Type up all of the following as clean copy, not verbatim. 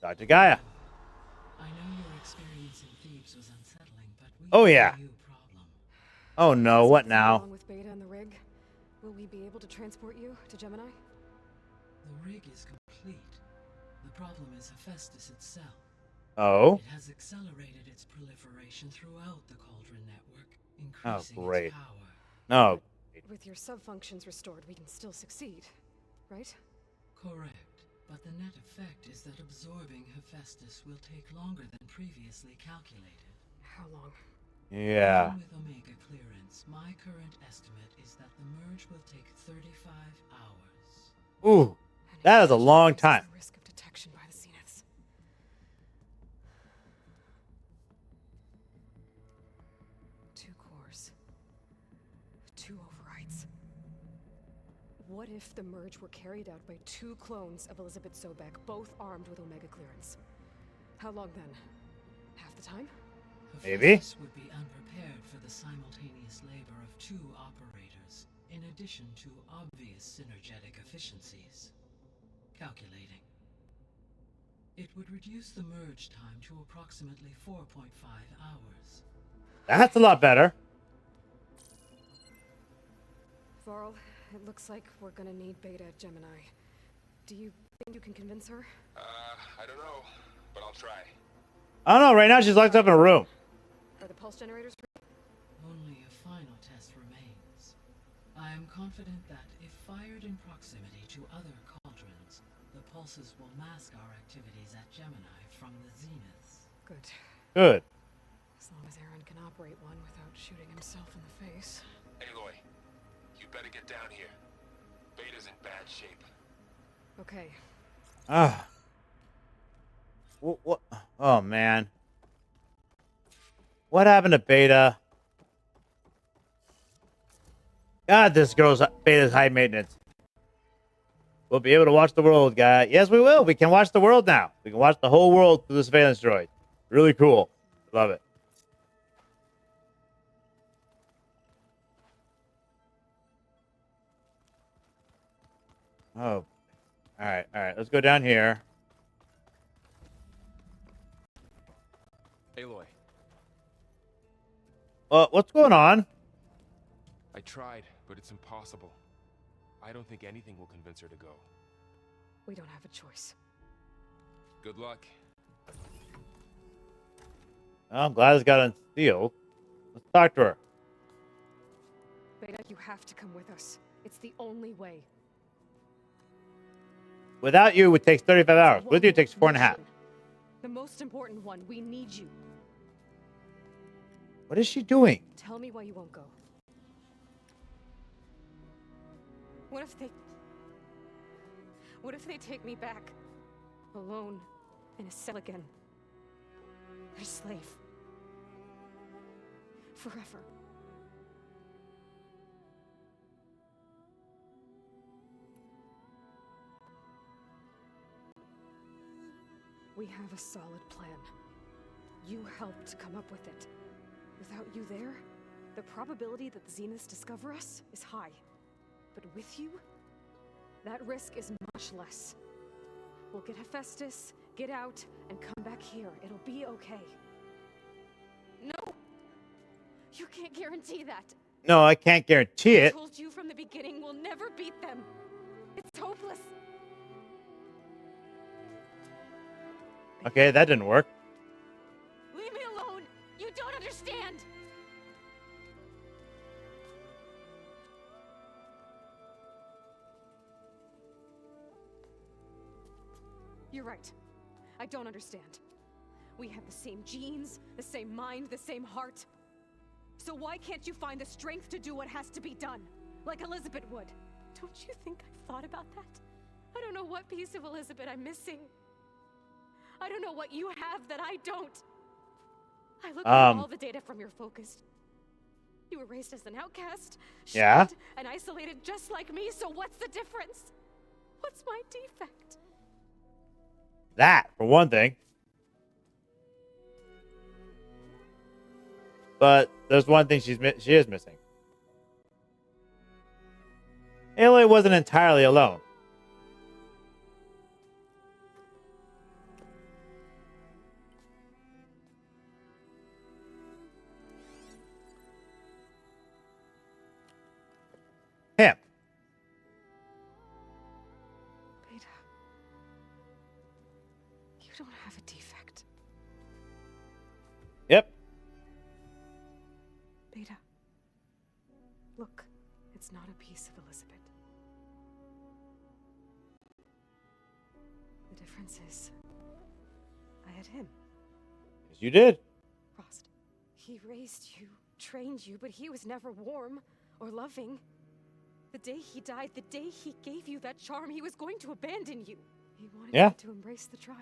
Dr. Gaia. I know your experience in Thebes was unsettling, but we Oh, have yeah. a new problem. Oh, no. What now? Along with Beta and the rig, will we be able to transport you to Gemini? The rig is complete. The problem is Hephaestus itself. Oh. It has accelerated its proliferation throughout the Cauldron network, Oh, increasing great. its power. No. With your subfunctions restored, we can still succeed, right? Correct, but the net effect is that absorbing Hephaestus will take longer than previously calculated. How long? Yeah. Even with Omega clearance, my current estimate is that the merge will take 35 hours. Ooh. That is a long time. The risk of detection by the Zeniths. Two cores. Two overrides. What if the merge were carried out by two clones of Elizabeth Sobek, both armed with Omega clearance? How long then? Half the time? Maybe. Hephaestus would be unprepared for the simultaneous labor of two operators, in addition to obvious synergetic efficiencies. Calculating. It would reduce the merge time to approximately 4.5 hours. That's a lot better. Varl, it looks like we're gonna need Beta at Gemini. Do you think you can convince her? I don't know, but I'll try. I don't know. Right now, she's locked up in a room. Are the pulse generators? Only a final test remains. I am confident that if fired in proximity to other cauldrons, the pulses will mask our activities at Gemini from the zeniths. Good. Good. As long as Aaron can operate one without shooting himself in the face. Aloy, you better get down here. Beta's in bad shape. Okay. Ah. What? Oh, man. What happened to Beta? God, this girl's Beta's high maintenance. We'll be able to watch the world, guy. Yes, we will. We can watch the world now. We can watch the whole world through the surveillance droid. Really cool. Love it. Oh. All right. Let's go down here. Aloy, What's going on? I tried, but it's impossible. I don't think anything will convince her to go. We don't have a choice. Good luck. Oh, I'm glad it's got unsealed. Let's talk to her. Beta, you have to come with us. It's the only way. Without you, it takes 35 hours. With you, it takes 4.5. The most important one. We need you. What is she doing? Tell me why you won't go. What if they take me back? Alone. In a cell again. Their slave. Forever. We have a solid plan. You helped come up with it. Without you there, the probability that the Zeniths discover us is high. But with you, that risk is much less. We'll get Hephaestus, get out, and come back here. It'll be okay. No! You can't guarantee that. No, I can't guarantee I it. told you from the beginning we'll never beat them. It's hopeless. Okay, that didn't work. Leave me alone! You don't understand! You're right. I don't understand. We have the same genes, the same mind, the same heart. So why can't you find the strength to do what has to be done? Like Elizabeth would. Don't you think I've thought about that? I don't know what piece of Elizabeth I'm missing. I don't know what you have that I don't. I looked at all the data from your focus. You were raised as an outcast, Yeah. shunned, and isolated just like me, so what's the difference? What's my defect? That, for one thing. But there's one thing she is missing. Aloy wasn't entirely alone. don't have a defect. Yep. Beta. Look, it's not a piece of Elizabeth. The difference is, I had him. Yes, you did. Frost. He raised you, trained you, but he was never warm or loving. The day he died, the day he gave you that charm, he was going to abandon you. He wanted you to embrace the tribe.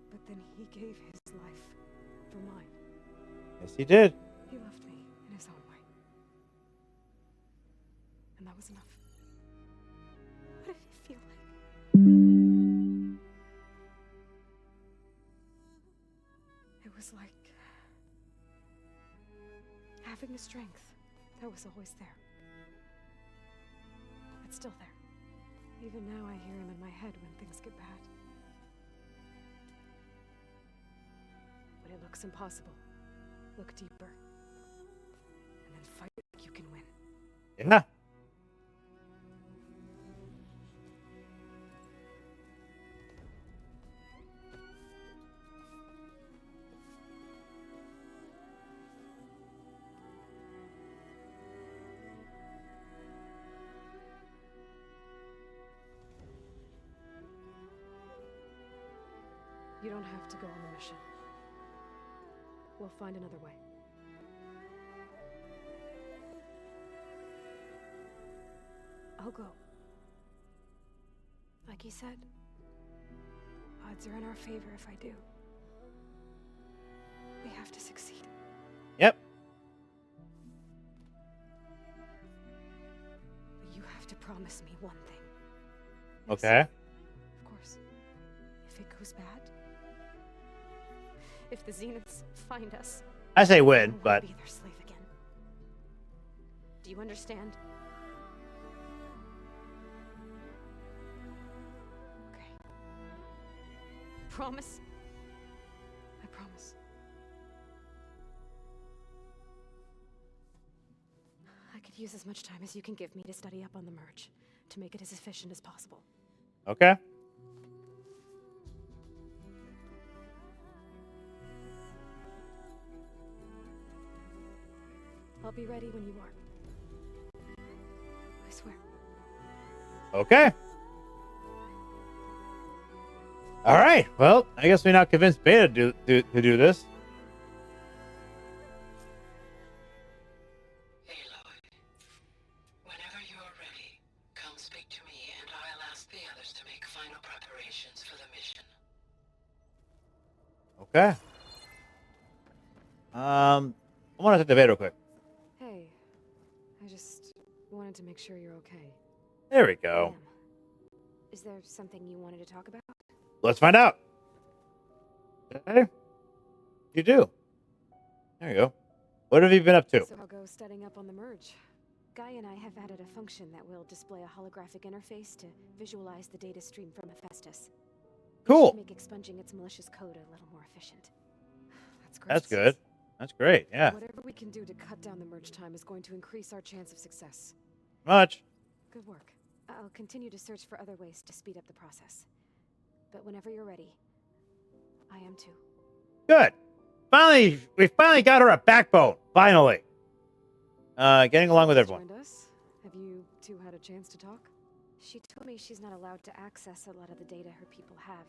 But then he gave his life for mine. Yes, he did. He loved me in his own way. And that was enough. What did it feel like? It was like having the strength that was always there. It's still there. Even now I hear him in my head when things get bad. When it looks impossible, look deeper. And then fight like you can win. Yeah. You don't have to go on the mission. We'll find another way. I'll go. Like you said, odds are in our favor if I do. We have to succeed. Yep. But you have to promise me one thing. Okay. Of course. If it goes bad, if the Zeniths find us, I say win, we'll but be their slave again. Do you understand? Okay. Promise? I promise. I could use as much time as you can give me to study up on the merge, to make it as efficient as possible. okay. I'll be ready when you are. I swear. Okay. All right. Well, I guess we now convinced Beta to do this. Aloy, whenever you're ready, come speak to me and I'll ask the others to make final preparations for the mission. Okay. I want to take the Beta real quick. Hey, I just wanted to make sure you're okay. There we go. Ma'am, is there something you wanted to talk about? Let's find out. Okay. You do. There you go. What have you been up to? So I'll go studying up on the merge. Guy and I have added a function that will display a holographic interface to visualize the data stream from Hephaestus. Cool. Make expunging its malicious code a little more efficient. That's great. That's good. That's great. Yeah. Whatever we can do to cut down the merge time is going to increase our chance of success. Much. Good work. I'll continue to search for other ways to speed up the process. But whenever you're ready, I am too. Good. Finally, we finally got her a backbone. Finally. Getting along with everyone. Joined us? Have you two had a chance to talk? She told me she's not allowed to access a lot of the data her people have.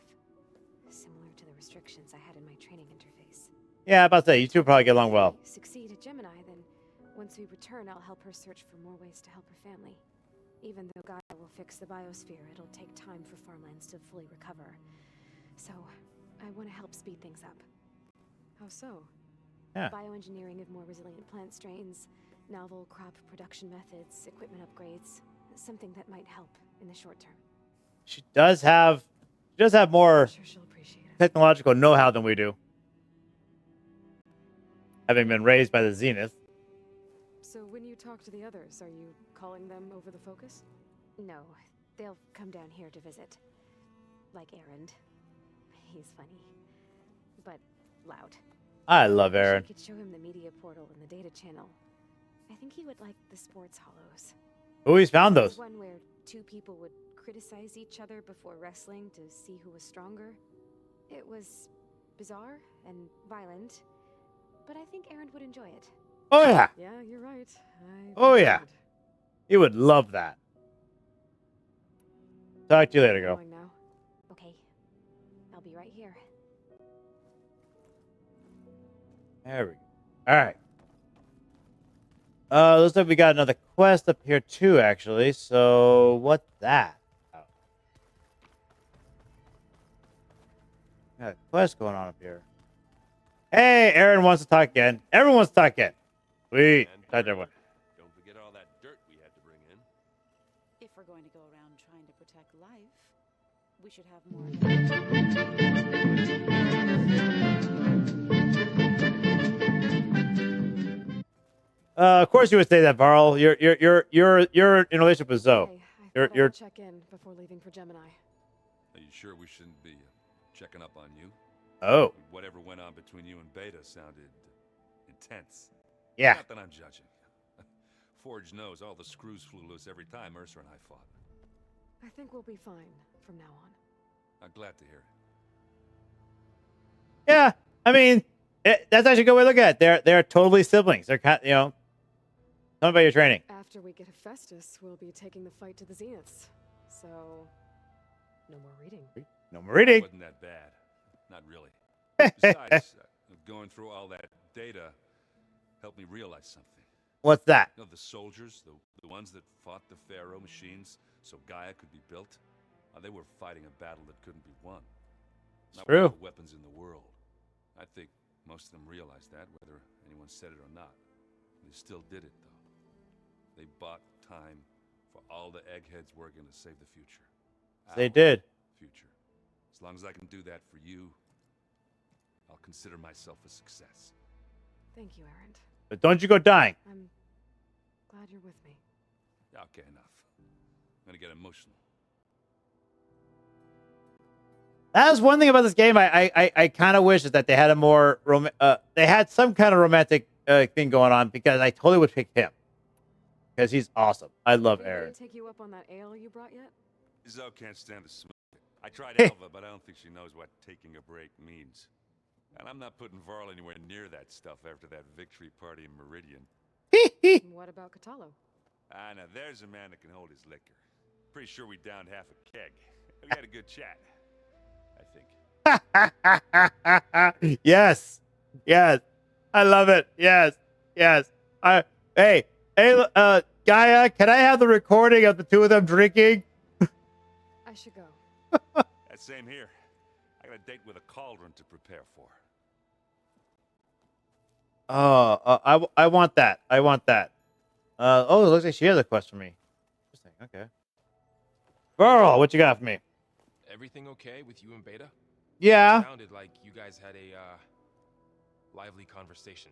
Similar to the restrictions I had in my training interface. Yeah, about that. You two probably get along well. If we succeed at Gemini, then once we return, I'll help her search for more ways to help her family. Even though Gaia will fix the biosphere, it'll take time for farmlands to fully recover. So, I want to help speed things up. How so? Yeah. Bioengineering of more resilient plant strains, novel crop production methods, equipment upgrades. Something that might help in the short term. She does have more I'm sure she'll appreciate it. technological know-how than we do. Having been raised by the Zenith. So when you talk to the others, are you calling them over the focus? No, they'll come down here to visit. Like Erend. He's funny, but loud. I love Aaron. I could show him the media portal and the data channel. I think he would like the sports hollows. Who he's found There's those? one where two people would criticize each other before wrestling to see who was stronger. It was bizarre and violent, but I think Aaron would enjoy it. Oh yeah. Yeah, you're right. Oh yeah. You would love that. Talk to you later, girl. Going now. Okay, I'll be right here. There we go. All right. Looks like we got another quest up here too, actually. So what's that? Oh. Got a quest going on up here. Hey, Aaron wants to talk again. Everyone wants to talk again. Sweet. And Talk to everyone. don't forget all that dirt we had to bring in. If we're going to go around trying to protect life, we should have more. Of course you would say that, Varl. You're in a relationship with Zoe. Hey, I You're- thought you're- I'd check in before leaving for Gemini. Are you sure we shouldn't be checking up on you? Oh, Whatever went on between you and Beta sounded intense. yeah. Not that I'm judging. Forge knows all the screws flew loose every time Ursa and I fought. I think we'll be fine from now on. I'm glad to hear it. Yeah. I mean, that's actually a good way to look at it. They're totally siblings. They're kind, Tell me about your training. After we get Hephaestus, we'll be taking the fight to the Zeniths. So, no more reading. No more reading. Wasn't that bad. Not really. Besides, going through all that data helped me realize something. What's that? You know, the soldiers, the ones that fought the Pharaoh machines so Gaia could be built, they were fighting a battle that couldn't be won. Not with True. all the weapons in the world. I think most of them realized that, whether anyone said it or not. They still did it, though. They bought time for all the eggheads working to save the future. They Our did. future. As long as I can do that for you, I'll consider myself a success. Thank you, Aaron. But don't you go dying. I'm glad you're with me. Okay, enough. I'm gonna get emotional. That is one thing about this game. I kind of wish is that they had a more they had some kind of romantic thing going on, because I totally would pick him because he's awesome. I love Did Aaron. they take you up on that ale you brought yet? Zoe can't stand the smoke. I tried Alva, but I don't think she knows what taking a break means. And I'm not putting Varl anywhere near that stuff after that victory party in Meridian. And what about Catalo? Ah, now there's a man that can hold his liquor. Pretty sure we downed half a keg. We had a good chat, I think. Yes, yes, I love it. Yes, yes. Hey, Gaia, can I have the recording of the two of them drinking? I should go. That same here. I got a date with a cauldron to prepare for. Oh, I want that. I want that. Oh, it looks like she has a quest for me. Interesting. Okay. Girl, what you got for me? Everything okay with you and Beta? Yeah, Sounded like you guys had a lively conversation.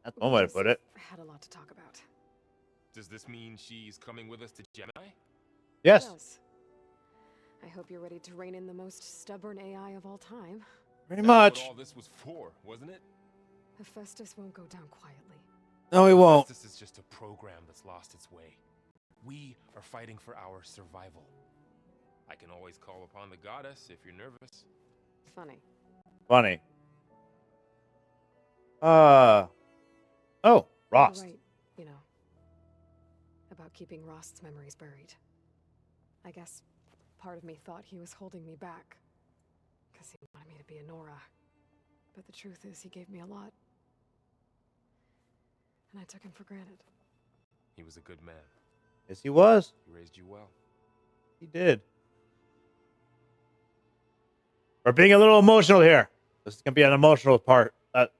that's one way to put it. I had a lot to talk about. Does this mean she's coming with us to Gemini? Yes, Yes. I hope you're ready to rein in the most stubborn AI of all time. pretty That's much. what all this was for, wasn't it? Hephaestus won't go down quietly. No, he won't. This is just a program that's lost its way. We are fighting for our survival. I can always call upon the goddess if you're nervous. Funny. Funny. Oh, You're Ross. right, you know, about keeping Rost's memories buried. I guess part of me thought he was holding me back, because he wanted me to be a Nora. But the truth is, he gave me a lot. And I took him for granted. He was a good man. Yes, he was. He raised you well. He did. We're being a little emotional here. This is gonna be an emotional part.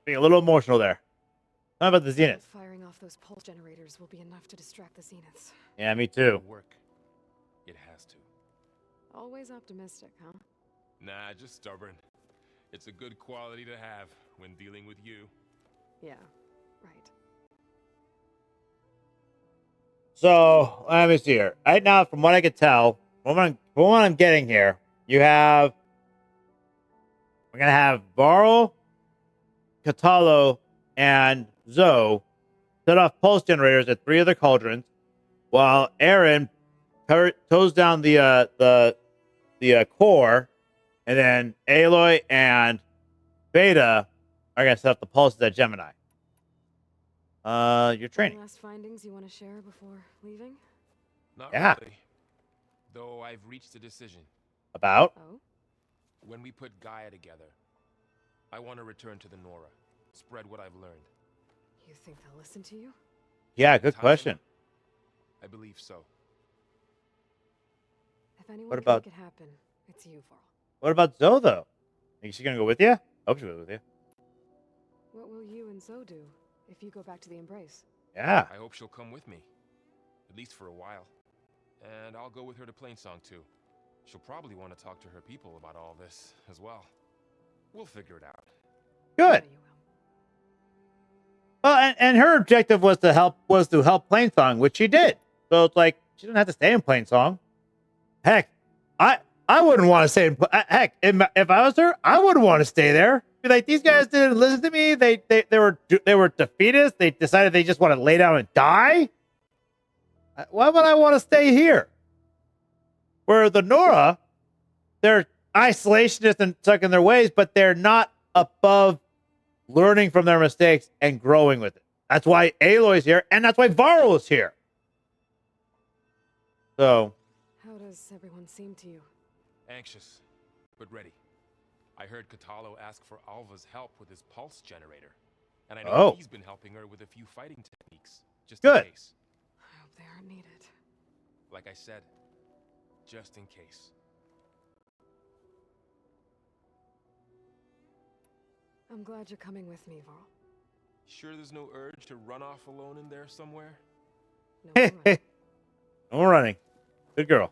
Being a little emotional there. How about the Zenith? Firing off those pulse generators will be enough to distract the Zeniths. Yeah, me too. It'll work. It has to. Always optimistic, huh? Nah, just stubborn. It's a good quality to have when dealing with you. Yeah, right. So let me see here. Right now, from what I could tell, from what I'm getting here, we're gonna have Varl, Catalo, and Zoe set off pulse generators at 3 other cauldrons, while Aaron tows down the core, and then Aloy and Beta are gonna set up the pulses at Gemini. Your Any training. last findings you want to share before leaving? Not Yeah. really. Though I've reached a decision. About? Oh? When we put Gaia together, I want to return to the Nora, spread what I've learned. You think they'll listen to you? Yeah, good Time? question. I believe so. If anyone What can about- make it happen, it's you, Varl. What about Zoe though? Think she's gonna go with you? I hope she goes with you. What will you and Zoe do if you go back to the Embrace? Yeah. I hope she'll come with me, at least for a while. And I'll go with her to Plainsong too. She'll probably want to talk to her people about all this as well. We'll figure it out. Good. Yeah, you will. Well, and her objective was to help Plainsong, which she did. So it's like she didn't have to stay in Plainsong. Heck, I wouldn't want to stay in. Heck, if I was her, I wouldn't want to stay there. Be like, these guys didn't listen to me. They were defeatists. They decided they just want to lay down and die. Why would I want to stay here? Where the Nora, they're isolationists and stuck in their ways, but they're not above learning from their mistakes and growing with it. That's why Aloy's here, and that's why Varl is here. So, How does everyone seem to you? Anxious, but ready. I heard Katalo ask for Alva's help with his pulse generator. And I know he's been helping her with a few fighting techniques, just in case. I hope they aren't needed. Like I said, just in case. I'm glad you're coming with me, Varl. Sure there's no urge to run off alone in there somewhere? No, hey, you're right. no running. Good girl.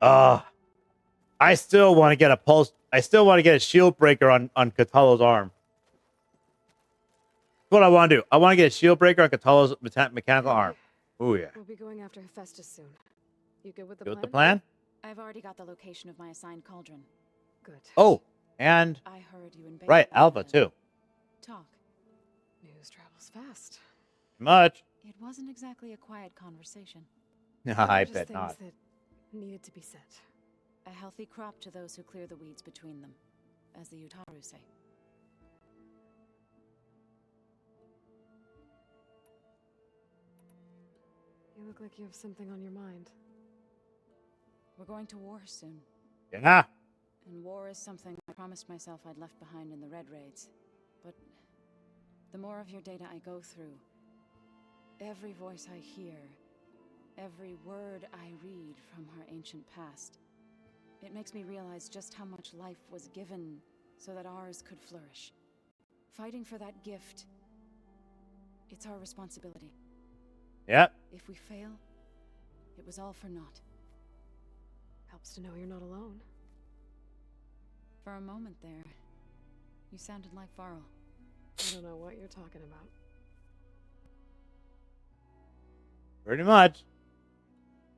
I still want to get a pulse. I still want to get a shield breaker on Katalo's arm. That's what I want to do. I want to get a shield breaker on Katalo's mechanical arm. Oh yeah. We'll be going after Hephaestus soon. You good with the Good plan? with the plan? I've already got the location of my assigned cauldron. Good. Oh, and I heard you and Beta right, wanted Alpha to too. Talk. News travels fast. Much. It wasn't exactly a quiet conversation. They I were just bet things not. that needed to be said. A healthy crop to those who clear the weeds between them, as the Utaru say. You look like you have something on your mind. We're going to war soon. Yeah. And war is something I promised myself I'd left behind in the Red Raids. But the more of your data I go through, every voice I hear, every word I read from her ancient past, it makes me realize just how much life was given so that ours could flourish. Fighting for that gift, it's our responsibility. Yep. If we fail, it was all for naught. Helps to know you're not alone. For a moment there, you sounded like Varl. I don't know what you're talking about. Pretty much.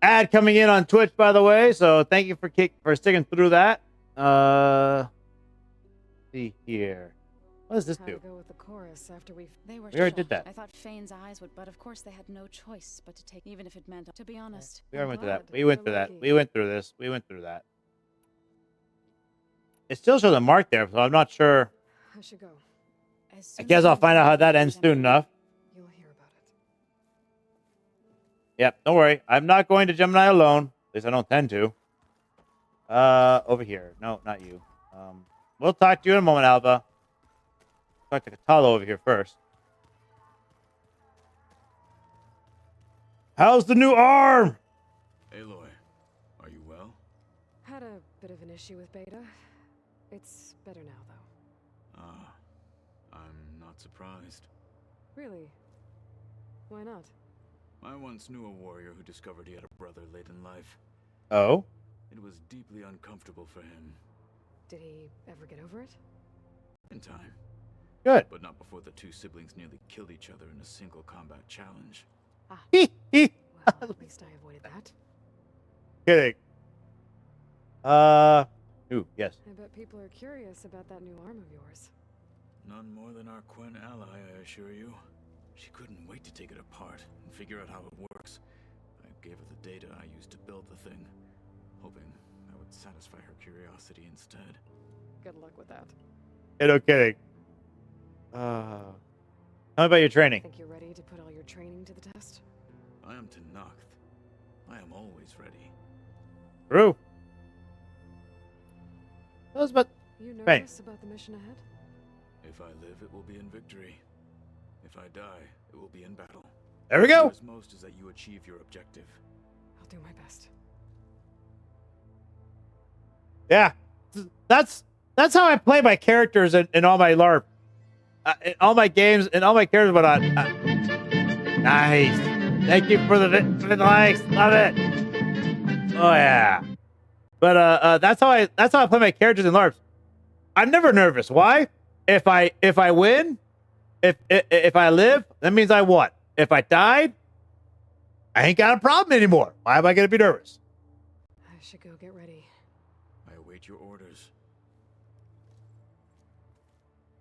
Ad coming in on Twitch, by the way. So thank you for sticking through that. See here. What does this How do? to go with the chorus after They were We already shocked. did that. I thought Fane's eyes would, but of course they had no choice but to take, even if it meant, to be honest. We already went through that. glad. We went We're through that. lucky. We went through this. We went through that. It still shows a mark there, so I'm not sure. I should go. As I soon guess as I'll I'm find out how done that with ends them, soon enough. You'll hear about it. Yep, don't worry. I'm not going to Gemini alone. At least I don't tend to. Over here. No, not you. We'll talk to you in a moment, Alva. Talk to Katalo over here first. How's the new arm? Aloy, are you well? Had a bit of an issue with Beta. It's better now, though. Ah, I'm not surprised. Really? Why not? I once knew a warrior who discovered he had a brother late in life. Oh? It was deeply uncomfortable for him. Did he ever get over it? In time, Good. but not before the two siblings nearly killed each other in a single combat challenge. Ah, Hee hee. well, at least I avoided that. Kidding. Ooh, yes. I bet people are curious about that new arm of yours. None more than our Quen ally, I assure you. She couldn't wait to take it apart and figure out how it works. I gave her the data I used to build the thing, hoping that would satisfy her curiosity instead. Good luck with that. Hey, no kidding. Tell me about your training. Think you're ready to put all your training to the test? I am Tenakth. I am always ready. True. Tell us about... You Right. nervous about the mission ahead? If I live, it will be in victory. If I die, it will be in battle. There we go. What matters most is that you achieve your objective. I'll do my best. Yeah. That's how I play my characters in all my LARP. In all my games, in all my characters, whatnot. Nice. Thank you for the likes. Love it. Oh yeah. But that's how I play my characters in LARPs. I'm never nervous. Why? If I win, if I live, that means I won. If I died, I ain't got a problem anymore. Why am I gonna be nervous? I should go get ready. I await your orders.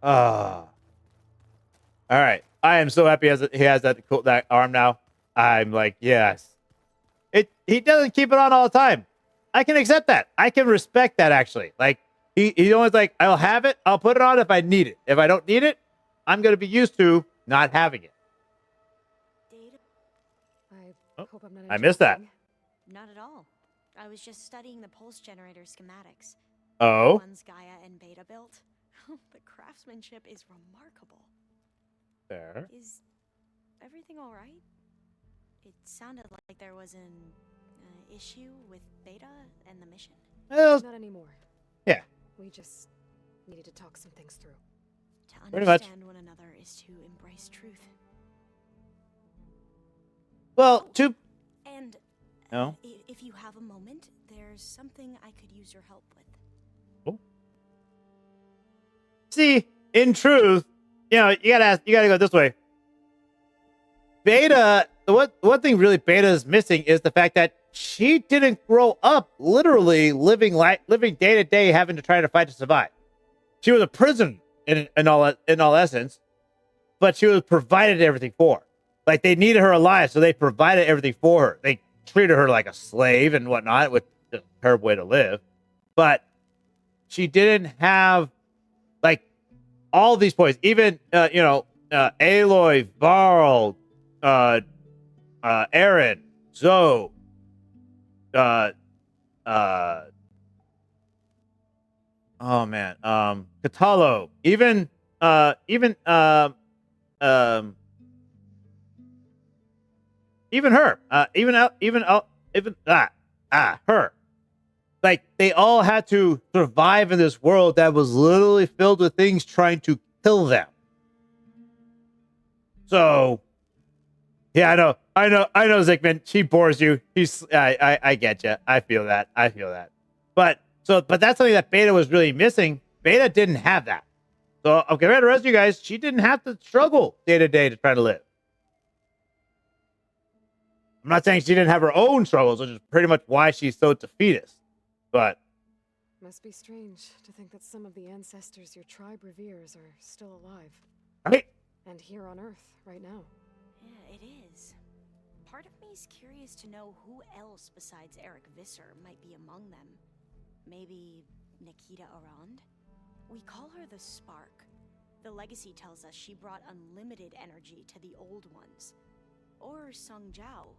All right. I am so happy he has that arm now. I'm like, yes. He doesn't keep it on all the time. I can accept that. I can respect that actually. Like he always like, I'll have it. I'll put it on if I need it. If I don't need it, I'm gonna be used to not having it. I hope I'm not I missed that. interrupting. Not at all. I was just studying the pulse generator schematics. Oh. The ones Gaia and Beta built. The craftsmanship is remarkable. Fair. Is everything all right? It sounded like there was an issue with Beta and the mission. Well, Not anymore. yeah. We just needed to talk some things through. To Pretty much. understand one another is to embrace truth. Well, And No. if you have a moment, there's something I could use your help with. See, in truth, you gotta go this way. Beta, the one thing really Beta is missing is the fact that she didn't grow up literally living day to day, having to try to fight to survive. She was a prison in all essence, but she was provided everything for her. Like they needed her alive, so they provided everything for her. They treated her like a slave and whatnot, with a terrible way to live. But she didn't have like all these points. Even Aloy, Varl, Aaron, Zoe, Catalo, even her, her. Like they all had to survive in this world that was literally filled with things trying to kill them. So, yeah, I know, Zickman. She bores you. I get you. I feel that. But that's something that Beta was really missing. Beta didn't have that. So, compared to the rest of you guys, she didn't have to struggle day to day to try to live. I'm not saying she didn't have her own struggles, which is pretty much why she's so defeatist. But Must be strange to think that some of the ancestors your tribe reveres are still alive. right? And here on Earth, right now. Yeah, it is. Part of me is curious to know who else besides Eric Visser might be among them. Maybe Nikita Arand? We call her the Spark. The legacy tells us she brought unlimited energy to the old ones. Or Sung Jiao,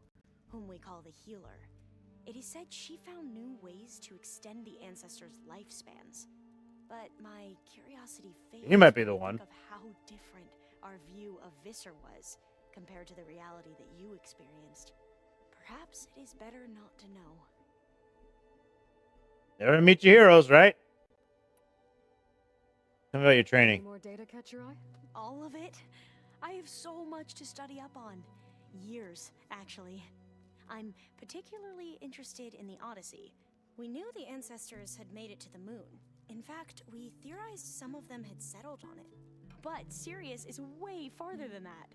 whom we call the Healer. It is said she found new ways to extend the ancestors' lifespans. But my curiosity fades He might be the when I one. think of how different our view of Visser was compared to the reality that you experienced. Perhaps it is better not to know. Never meet your heroes, right? Tell me about your Any training. more data catch your eye? All of it? I have so much to study up on. Years, actually. I'm particularly interested in the Odyssey. We knew the ancestors had made it to the moon. In fact, we theorized some of them had settled on it. But Sirius is way farther than that.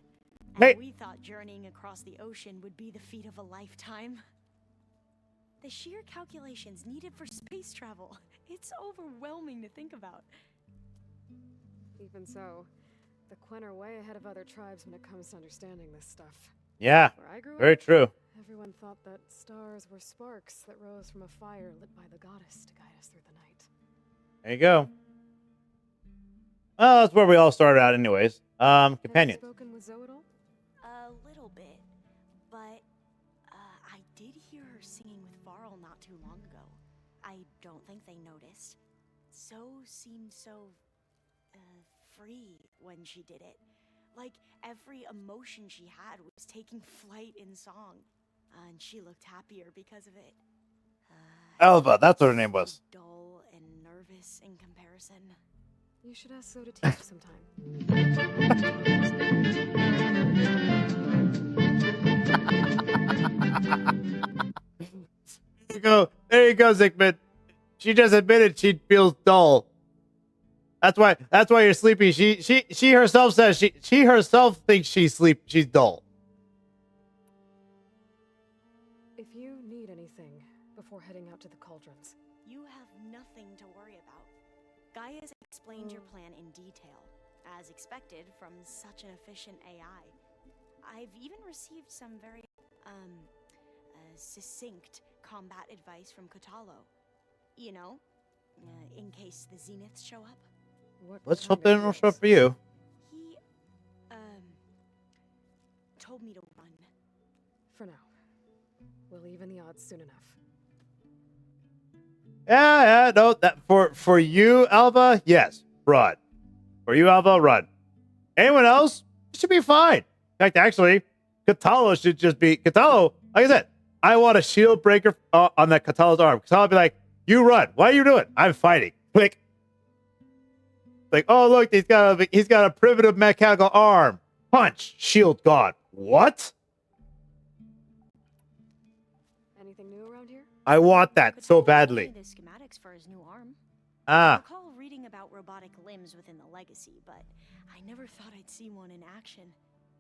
And Hey. we thought journeying across the ocean would be the feat of a lifetime. The sheer calculations needed for space travel. It's overwhelming to think about. Even so, the Quen are way ahead of other tribes when it comes to understanding this stuff. Yeah, Where I grew very up, true. Everyone thought that stars were sparks that rose from a fire lit by the goddess to guide us through the night. There you go. Well, that's where we all started out anyways. Have you Companions. spoken with Zoe at all? A little bit, but I did hear her singing with Varl not too long ago. I don't think they noticed. Zoe seemed so free when she did it. Like every emotion she had was taking flight in song, and she looked happier because of it. Alva, that's what her name was. Dull and nervous in comparison. You should ask Zoe to teach you sometime. There you go. There you go, Zygmunt. She just admitted she feels dull. That's why you're sleepy. She herself says she herself thinks she's dull. If you need anything before heading out to the cauldrons, You have nothing to worry about. Gaia's explained your plan in detail, as expected from such an efficient AI. I've even received some very, succinct combat advice from Katalo. You know, in case the Zeniths show up. Let's hope they don't show up for you. He, told me to run. for now. We'll even the odds soon enough. Yeah, no, that for you, Alva, yes, run. For you, Alva, run. Anyone else should be fine. In fact, actually, Katalo should just be Katalo. Like I said, I want a shield breaker on that Katalo's arm. Katalo would be like, "You run. What are you doing? I'm fighting." Like, oh look, he's got a primitive mechanical arm. Punch, shield gone. What? Anything new around here? I want that so Katalo badly. gave me the schematics for his new arm. I Ah, recall reading about robotic limbs within the Legacy, but I never thought I'd see one in action.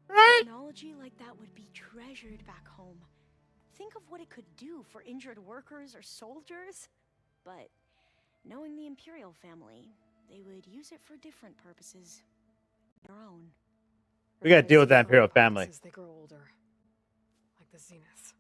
right. Technology like that would be treasured back home. Think of what it could do for injured workers or soldiers. But knowing the Imperial family, they would use it for different purposes. Their own. We gotta deal with that Replace Imperial robots family. As they grow older, like the Zeniths.